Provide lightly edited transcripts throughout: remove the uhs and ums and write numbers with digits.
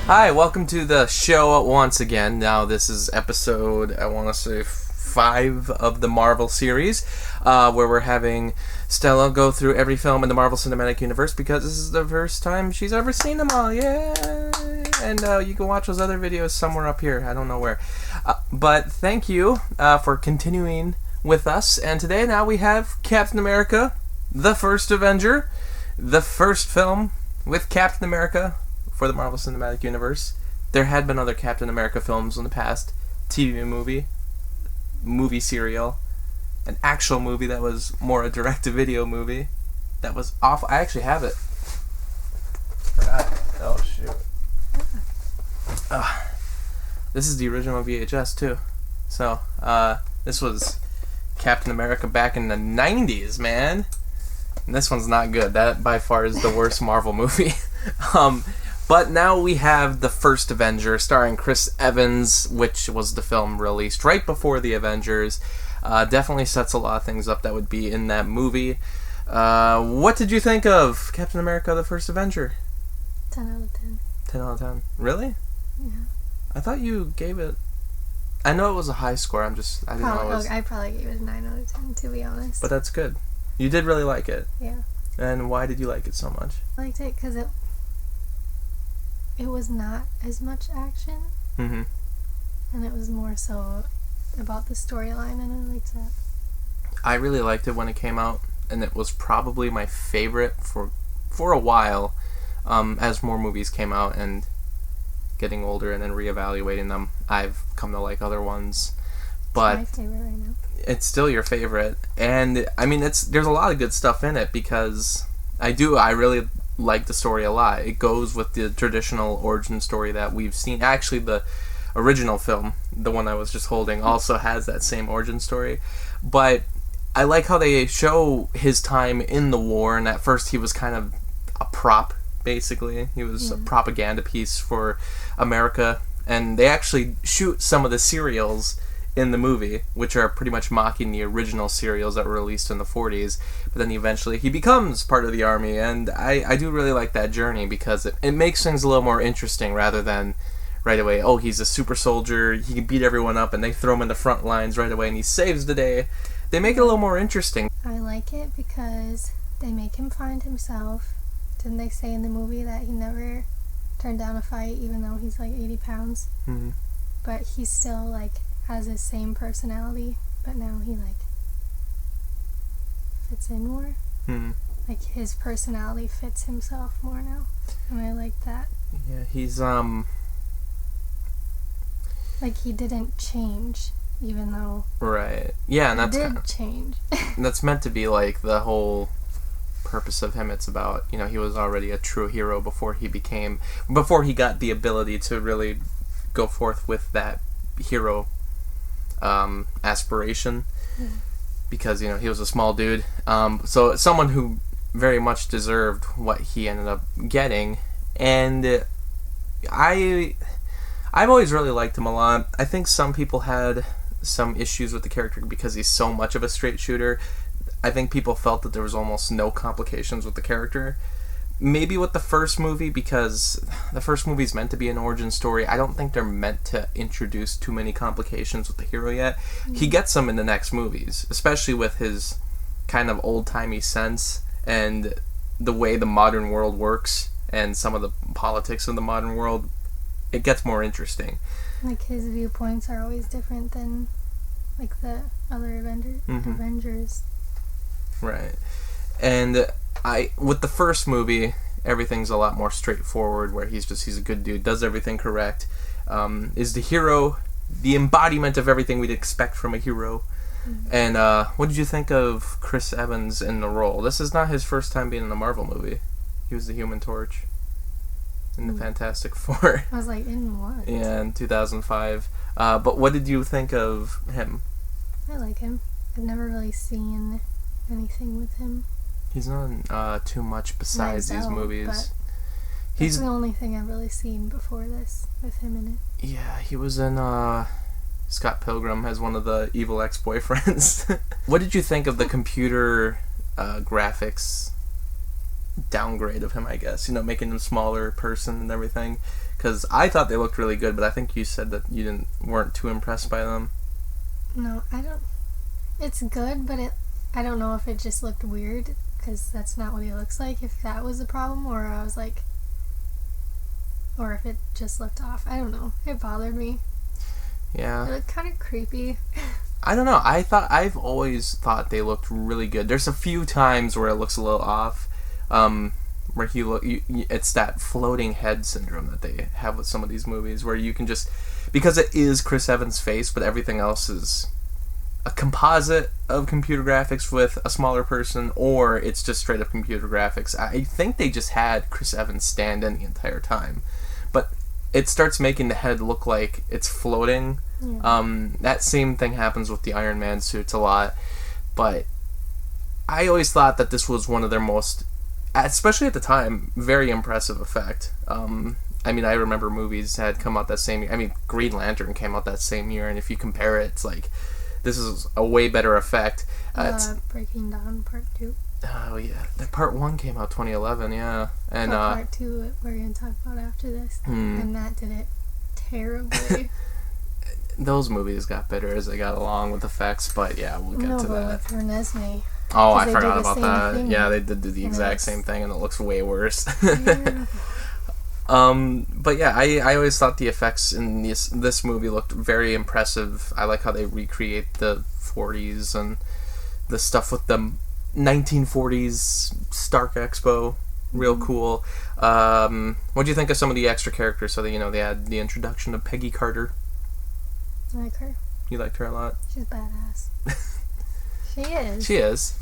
Hi, welcome to the show once again. Now this is episode, I want to say 5 of the Marvel series, where we're having Stella go through every film in the Marvel Cinematic Universe because this is the first time she's ever seen them all. Yay! And you can watch those other videos somewhere up here. I don't know where. But thank you for continuing with us. And today now we have Captain America, the First Avenger, the first film with Captain America for the Marvel Cinematic Universe. There had been other Captain America films in the past. TV movie serial, an actual movie that was more a direct-to-video movie. That was awful. I actually have it. Forgot. Oh, shoot. This is the original VHS, too. So, this was Captain America back in the 90s, man. And this one's not good. That, by far, is the worst Marvel movie. But now we have The First Avenger, starring Chris Evans, which was the film released right before The Avengers. Definitely sets a lot of things up that would be in that movie. What did you think of Captain America, The First Avenger? 10 out of 10. 10 out of 10. Really? Yeah. I thought you gave it... I know it was a high score, I didn't know it was... I probably gave it a 9 out of 10, to be honest. But that's good. You did really like it. Yeah. And why did you like it so much? I liked it because it was not as much action. Mm-hmm. And it was more so about the storyline, and I liked that. I really liked it when it came out, and it was probably my favorite for a while, as more movies came out and getting older and then reevaluating them. I've come to like other ones. But it's my favorite right now. It's still your favorite. And I mean, there's a lot of good stuff in it because I really like the story a lot. It goes with the traditional origin story that we've seen. Actually, the original film, the one I was just holding, also has that same origin story. But I like how they show his time in the war, and at first he was kind of a prop, basically. He was a propaganda piece for America, and they actually shoot some of the serials in the movie, which are pretty much mocking the original serials that were released in the 40s, but then eventually he becomes part of the army, and I do really like that journey because it makes things a little more interesting rather than right away, oh, he's a super soldier, he can beat everyone up, and they throw him in the front lines right away and he saves the day. They make it a little more interesting. I like it because they make him find himself. Didn't they say in the movie that he never turned down a fight even though he's like 80 pounds? Mm-hmm. But he's still like has his same personality, but now he like fits in more. Mm-hmm. Like his personality fits himself more now, and I like that. Yeah, he's like he didn't change, even though right. Yeah, and that's he did change. That's meant to be like the whole purpose of him. It's about, he was already a true hero before he got the ability to really go forth with that hero aspiration, because he was a small dude, so someone who very much deserved what he ended up getting. And I've always really liked him a lot. I think some people had some issues with the character because he's so much of a straight shooter. I think people felt that there was almost no complications with the character. Maybe with the first movie, because the first movie is meant to be an origin story. I don't think they're meant to introduce too many complications with the hero yet. He gets them in the next movies, especially with his kind of old-timey sense and the way the modern world works and some of the politics of the modern world. It gets more interesting. Like his viewpoints are always different than like the other Avengers. Right. And with the first movie, everything's a lot more straightforward, where he's a good dude, does everything correct, is the hero, the embodiment of everything we'd expect from a hero. And what did you think of Chris Evans in the role? This is not his first time being in a Marvel movie. He was the Human Torch in the Fantastic Four. I was like, in what? Yeah, in 2005. But what did you think of him? I like him. I've never really seen anything with him. He's not too much besides these movies. He's the only thing I've really seen before this with him in it. Yeah, he was in Scott Pilgrim as one of the evil ex-boyfriends. What did you think of the computer graphics downgrade of him, I guess. Making him smaller person and everything. Because I thought they looked really good, but I think you said that you weren't too impressed by them. No, I don't. It's good, but I don't know if it just looked weird, because that's not what he looks like. If that was the problem, or I was like, or if it just looked off. I don't know. It bothered me. Yeah. It looked kind of creepy. I don't know. I've always thought they looked really good. There's a few times where it looks a little off, where it's that floating head syndrome that they have with some of these movies, where you can just, because it is Chris Evans' face, but everything else is a composite of computer graphics with a smaller person, or it's just straight up computer graphics. I think they just had Chris Evans stand in the entire time, but it starts making the head look like it's floating. Yeah. That same thing happens with the Iron Man suits a lot, but I always thought that this was one of their most, especially at the time, very impressive effect. I remember movies had come out that same year. Green Lantern came out that same year, and if you compare it, it's like, this is a way better effect. Breaking Dawn Part 2. Oh, yeah. The Part 1 came out 2011, yeah. And Part 2, we're going to talk about after this. And Matt did it terribly. Those movies got better as they got along with effects, but yeah, we'll get to that. With Renesmee. Oh, I forgot about that. Yeah, they did the exact same thing, and it looks way worse. Yeah. But yeah, I always thought the effects in this movie looked very impressive. I like how they recreate the 40s and the stuff with the 1940s Stark Expo. Real cool. What do you think of some of the extra characters? So that, they had the introduction of Peggy Carter. I like her. You liked her a lot? She's badass. She is. She is.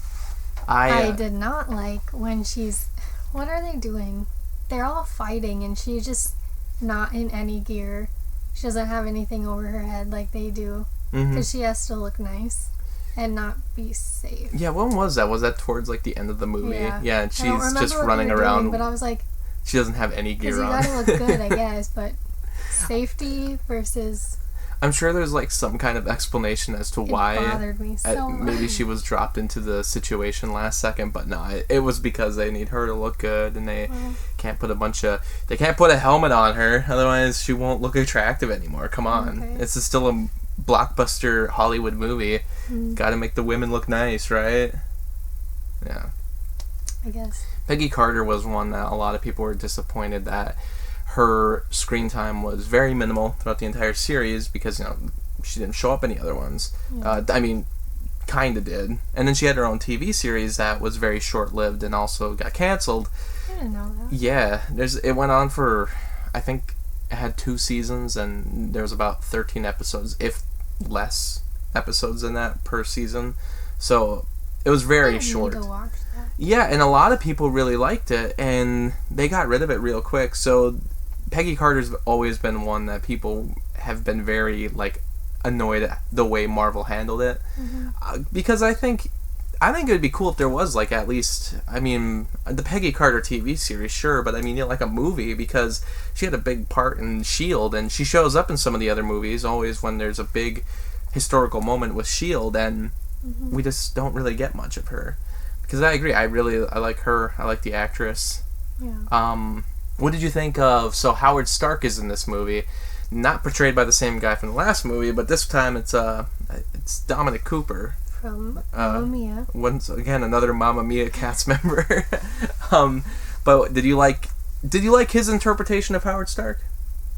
I did not like when she's... What are they doing? They're all fighting, and she's just not in any gear. She doesn't have anything over her head like they do. Because she has to look nice and not be safe. Yeah, when was that? Was that towards, the end of the movie? Yeah, and she's just running around. Doing, but I was like... She doesn't have any gear on. Because you gotta look good, I guess, but safety versus... I'm sure there's some kind of explanation as to why. It bothered me so much. Maybe she was dropped into the situation last second, but no, it was because they need her to look good, and they can't put they can't put a helmet on her, otherwise she won't look attractive anymore. Come on, This is still a blockbuster Hollywood movie. Got to make the women look nice, right? Yeah. I guess. Peggy Carter was one that a lot of people were disappointed that her screen time was very minimal throughout the entire series because, she didn't show up in the other ones. Yeah. Kind of did. And then she had her own TV series that was very short-lived and also got canceled. I didn't know that. Yeah. It went on for, I think, it had 2 seasons, and there was about 13 episodes, if less episodes in that per season. So it was very short. Need to watch that. Yeah, and a lot of people really liked it, and they got rid of it real quick. So Peggy Carter's always been one that people have been very, annoyed at the way Marvel handled it. Because I think it would be cool if there was, at least, the Peggy Carter TV series, sure, but a movie, because she had a big part in S.H.I.E.L.D., and she shows up in some of the other movies, always when there's a big historical moment with S.H.I.E.L.D., and we just don't really get much of her. Because I agree, I like her, I like the actress. Yeah. What did you think of... So Howard Stark is in this movie, not portrayed by the same guy from the last movie, but this time it's Dominic Cooper. From Mamma Mia. Once again, another Mamma Mia cast member. But did you like his interpretation of Howard Stark?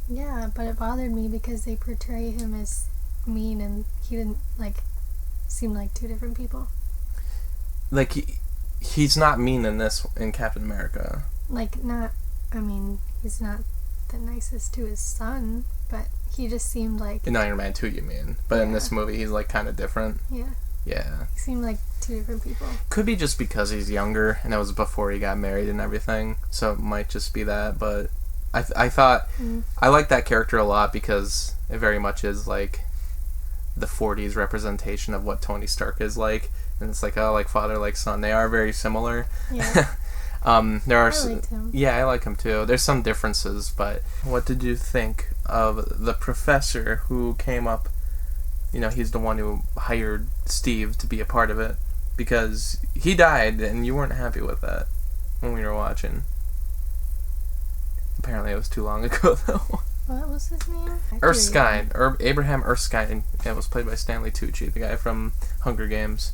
Yeah, but it bothered me because they portray him as mean, and he didn't, seem like 2 different people. He's not mean in Captain America. He's not the nicest to his son, but he just seemed like... In Iron Man 2, you mean. But in this movie, he's, kind of different. Yeah. Yeah. He seemed like 2 different people. Could be just because he's younger, and that was before he got married and everything, so it might just be that, but I thought... I like that character a lot because it very much is, the 40s representation of what Tony Stark is like, and it's like father, like son. They are very similar. Yeah. There are. I liked him. Yeah, I like him too. There's some differences, but what did you think of the professor who came up? He's the one who hired Steve to be a part of it because he died, and you weren't happy with that. when we were watching. Apparently it was too long ago, though. What was his name? Erskine. Abraham Erskine. It was played by Stanley Tucci, the guy from Hunger Games.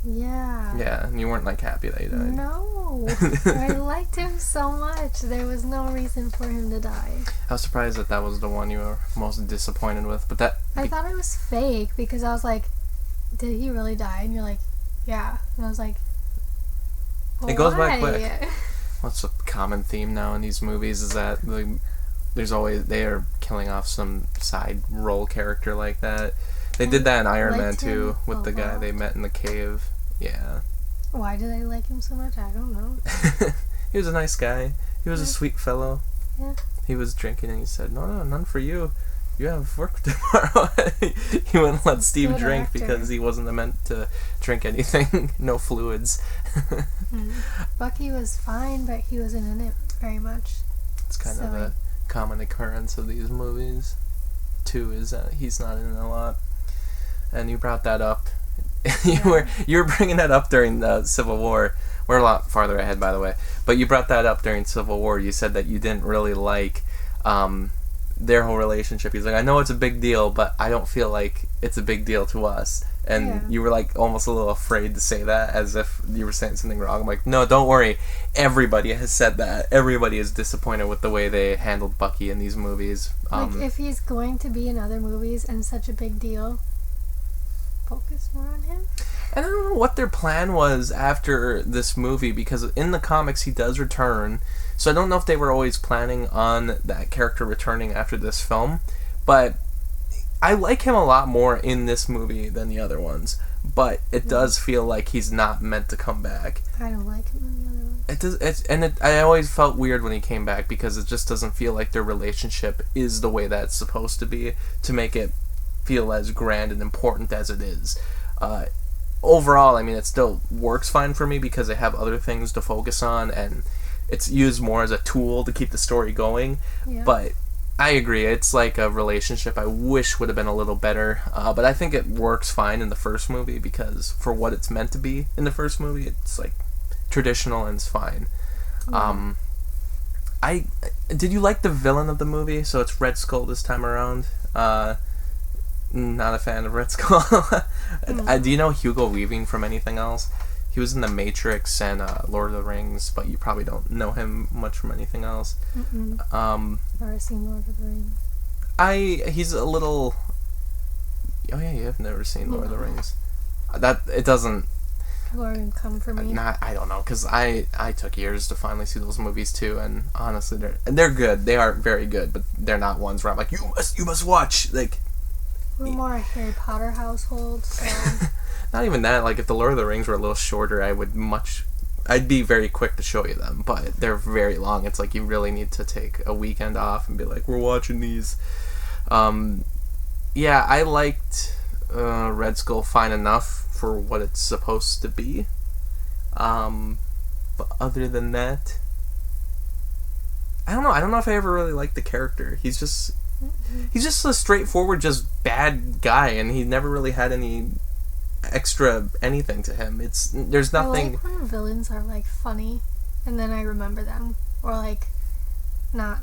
Yeah. Yeah, and you weren't, like, happy that he died. No. I liked him so much. There was no reason for him to die. I was surprised that was the one you were most disappointed with, but that... I thought it was fake, because I was like, did he really die? And you're like, yeah. And I was like, well, it goes why? by quick. What's a common theme now in these movies is that they are killing off some side role character like that. They did that in Iron Man 2 with the guy they met in the cave. Yeah. Why do they like him so much? I don't know. He was a nice guy. He was a sweet fellow. Yeah. He was drinking and he said, no, none for you. You have work tomorrow. He wouldn't let Steve drink because he wasn't meant to drink anything. No fluids. Bucky was fine, but he wasn't in it very much. It's kind of a common occurrence of these movies. 2 is he's not in it a lot. And you brought that up. You were bringing that up during the Civil War. We're a lot farther ahead, by the way. But you brought that up during Civil War. You said that you didn't really like their whole relationship. He's like, I know it's a big deal, but I don't feel like it's a big deal to us. And you were like almost a little afraid to say that, as if you were saying something wrong. I'm like, no, don't worry. Everybody has said that. Everybody is disappointed with the way they handled Bucky in these movies. Like, if he's going to be in other movies and such a big deal, focus more on him. And I don't know what their plan was after this movie, because in the comics he does return. So I don't know if they were always planning on that character returning after this film. But I like him a lot more in this movie than the other ones. But it does feel like he's not meant to come back. I don't like him in the other ones. It does. I always felt weird when he came back, because it just doesn't feel like their relationship is the way that it's supposed to be, to make it feel as grand and important as it is. Overall, I mean, it still works fine for me because they have other things to focus on, and it's used more as a tool to keep the story going. Yeah. But I agree, it's like a relationship I wish would have been a little better. But I think it works fine in the first movie, because for what it's meant to be in the first movie, it's like traditional and it's fine. Yeah. Did you like the villain of the movie? So it's Red Skull this time around. Not a fan of Red Skull. Do you know Hugo Weaving from anything else? He was in The Matrix and Lord of the Rings, but you probably don't know him much from anything else. Never seen Lord of the Rings. He's a little... Oh yeah, you have never seen Lord of the Rings. That, it doesn't... Lord come for me. I don't know, because I took years to finally see those movies too, and honestly, they're good. They are very good, but they're not ones where I'm like, you must watch, like... We're more a Harry Potter household, so... Not even that. Like, if the Lord of the Rings were a little shorter, I'd be very quick to show you them, but they're very long. It's like you really need to take a weekend off and be like, we're watching these. Yeah, I liked Red Skull fine enough for what it's supposed to be. But other than that, I don't know. I don't know if I ever really liked the character. He's just a straightforward, just bad guy, and he never really had any extra anything to him. There's nothing. I like when villains are like funny, and then I remember them, or like not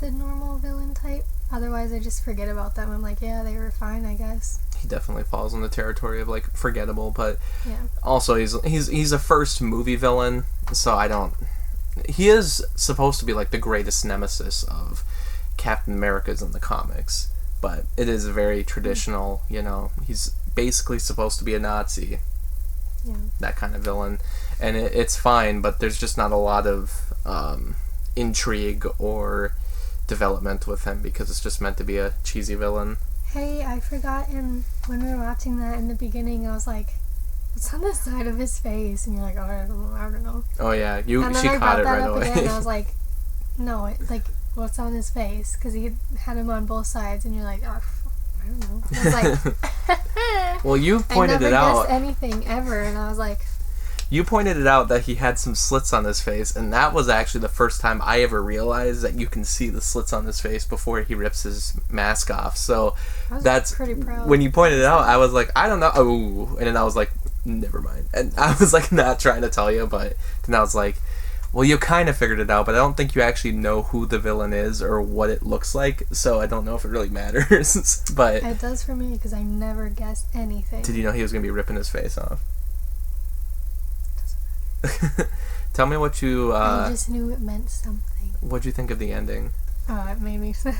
the normal villain type. Otherwise, I just forget about them. I'm like, yeah, they were fine, I guess. He definitely falls in the territory of like forgettable, but yeah. Also he's a first movie villain, so I don't. He is supposed to be like the greatest nemesis of Captain America's in the comics, but it is very traditional. You know, he's basically supposed to be a Nazi. Yeah. That kind of villain, and it's fine, but there's just not a lot of intrigue or development with him because it's just meant to be a cheesy villain. Hey, I forgot when we were watching that in the beginning, I was like, what's on the side of his face? And you're like, oh, I don't know. Oh yeah, she caught it right away. And I was like, no, what's on his face? Because he had him on both sides, and you're like, oh, I don't know. I was like, well, you pointed it out. I never guessed anything ever, and I was like, you pointed it out that he had some slits on his face, and that was actually the first time I ever realized that you can see the slits on his face before he rips his mask off. So that's pretty proud. When you pointed it out, I was like, I don't know. Oh, and then I was like, never mind. And I was like not trying to tell you, but then I was like, well, you kind of figured it out, but I don't think you actually know who the villain is or what it looks like, so I don't know if it really matters. But it does for me because I never guessed anything. Did you know he was going to be ripping his face off? Doesn't matter. Tell me what you... I just knew it meant something. What'd you think of the ending? Oh, it made me sad.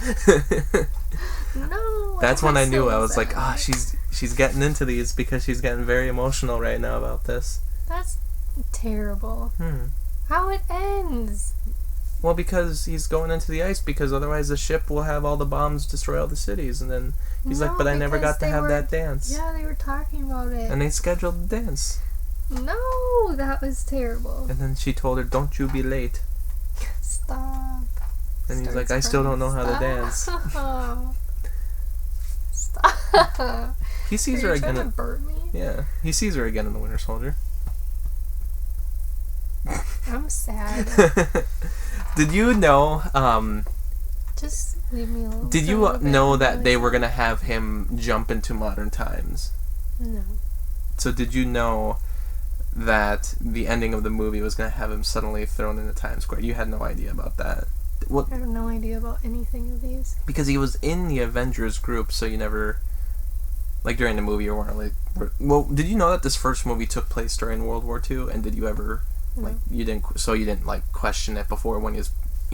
No. That's when I knew. I was like, she's getting into these because she's getting very emotional right now about this. That's terrible. How it ends? Well, because he's going into the ice, because otherwise the ship will have all the bombs destroy all the cities, and then he's like, but I never got to have that dance. Yeah, they were talking about it. And they scheduled the dance. No, that was terrible. And then she told her, don't you be late. Stop. And he's like, I still don't know how to dance. Stop. He sees her again. Are you trying to burn me? Yeah, he sees her again in The Winter Soldier. I'm sad. Did you know, just leave me alone. Did you know that they were going to have him jump into modern times? No. So did you know that the ending of the movie was going to have him suddenly thrown into Times Square? You had no idea about that. I have no idea about anything of these. Because he was in the Avengers group, so you never... Like, during the movie, you weren't like... Well, did you know that this first movie took place during World War II? And did you ever... Like, you didn't, like, question it before when he was,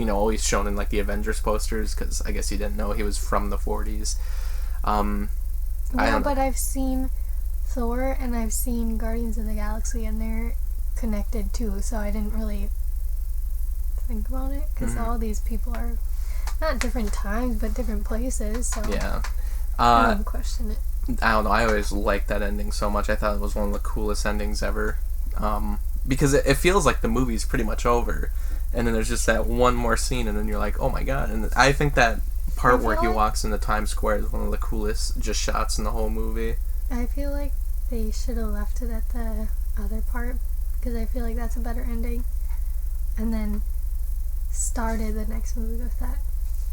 always shown in, like, the Avengers posters? Because I guess you didn't know he was from the 40s. But I've seen Thor and I've seen Guardians of the Galaxy, and they're connected, too. So I didn't really think about it, because all these people are not different times but different places, so yeah. I don't question it. I don't know, I always liked that ending so much. I thought it was one of the coolest endings ever, because it feels like the movie's pretty much over, and then there's just that one more scene, and then you're like, oh my god. And I think that part where he walks into Times Square is one of the coolest just shots in the whole movie. I feel like they should have left it at the other part, because I feel like that's a better ending, and then started the next movie with that.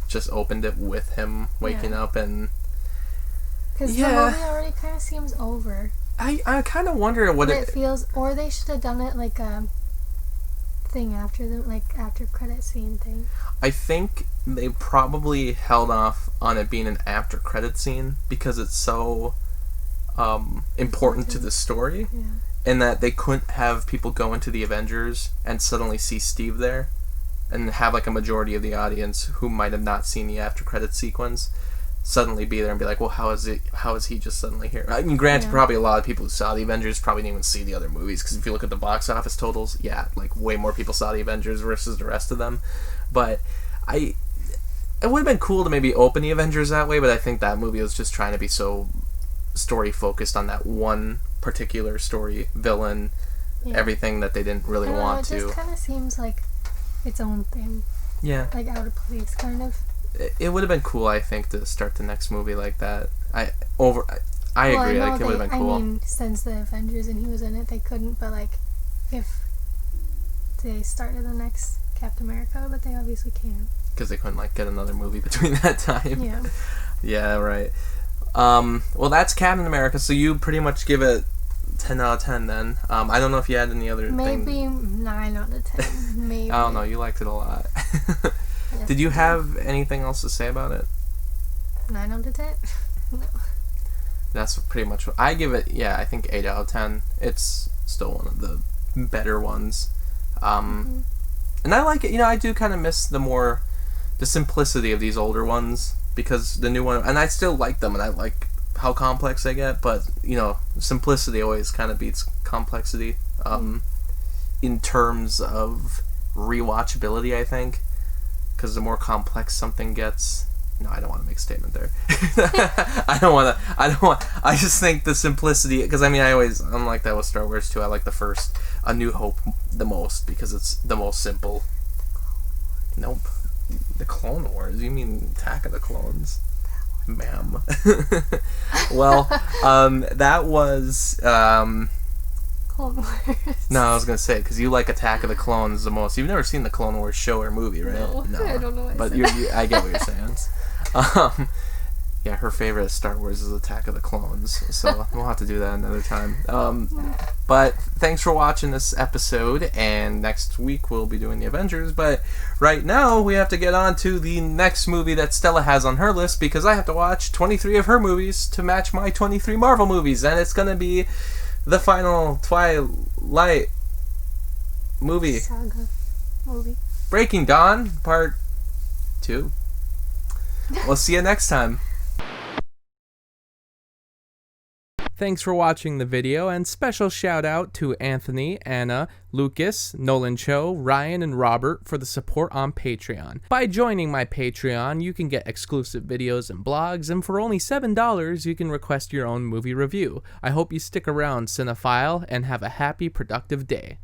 Just opened it with him waking up, and because the movie already kind of seems over. I kind of wonder what it feels, or they should have done it like a thing after the after credit scene thing. I think they probably held off on it being an after credit scene because it's so important to the story, and that they couldn't have people go into the Avengers and suddenly see Steve there and have like a majority of the audience who might have not seen the after credit sequence suddenly be there and be like, well, how is he just suddenly here? I mean, granted, probably a lot of people who saw the Avengers probably didn't even see the other movies, because if you look at the box office totals, like way more people saw the Avengers versus the rest of them. But it would have been cool to maybe open the Avengers that way, but I think that movie was just trying to be so story focused on that one particular story, villain, everything, that they didn't really want to. It just kind of seems like its own thing. Yeah. Like out of place, kind of. It would have been cool, I think, to start the next movie like that. I agree. It would have been cool. I mean, since the Avengers and he was in it, they couldn't. But like, if they started the next Captain America, but they obviously can't. Because they couldn't get another movie between that time. Yeah. Yeah. Right. Well, that's Captain America. So you pretty much give it 10 out of 10 then. I don't know if you had any other. Maybe 9 out of 10. Maybe. I don't know. You liked it a lot. Yes, did you have anything else to say about it? 9 out of 10? No. That's pretty much what I give it. Yeah, I think 8 out of 10. It's still one of the better ones. And I like it. I do kind of miss the simplicity of these older ones, because the new one, and I still like them, and I like how complex they get, but simplicity always kind of beats complexity in terms of rewatchability, I think. Because the more complex something gets... No, I don't want to make a statement there. I just think the simplicity... Because, I'm like that with Star Wars, too. I like the first A New Hope the most, because it's the most simple. Nope. The Clone Wars? You mean Attack of the Clones? Ma'am. Well, that was... Clone Wars. No, I was gonna say, because you like Attack of the Clones the most. You've never seen the Clone Wars show or movie, right? No. I don't know. But I get what you're saying. Yeah, her favorite Star Wars is Attack of the Clones, so we'll have to do that another time. But thanks for watching this episode, and next week we'll be doing the Avengers, but right now we have to get on to the next movie that Stella has on her list, because I have to watch 23 of her movies to match my 23 Marvel movies, and it's going to be the final Twilight movie. Saga movie. Breaking Dawn, Part 2. We'll see you next time. Thanks for watching the video, and special shout out to Anthony, Anna, Lukas, NolanCho, Ryan, and Robert for the support on Patreon. By joining my Patreon, you can get exclusive videos and blogs, and for only $7, you can request your own movie review. I hope you stick around, cinephile, and have a happy, productive day.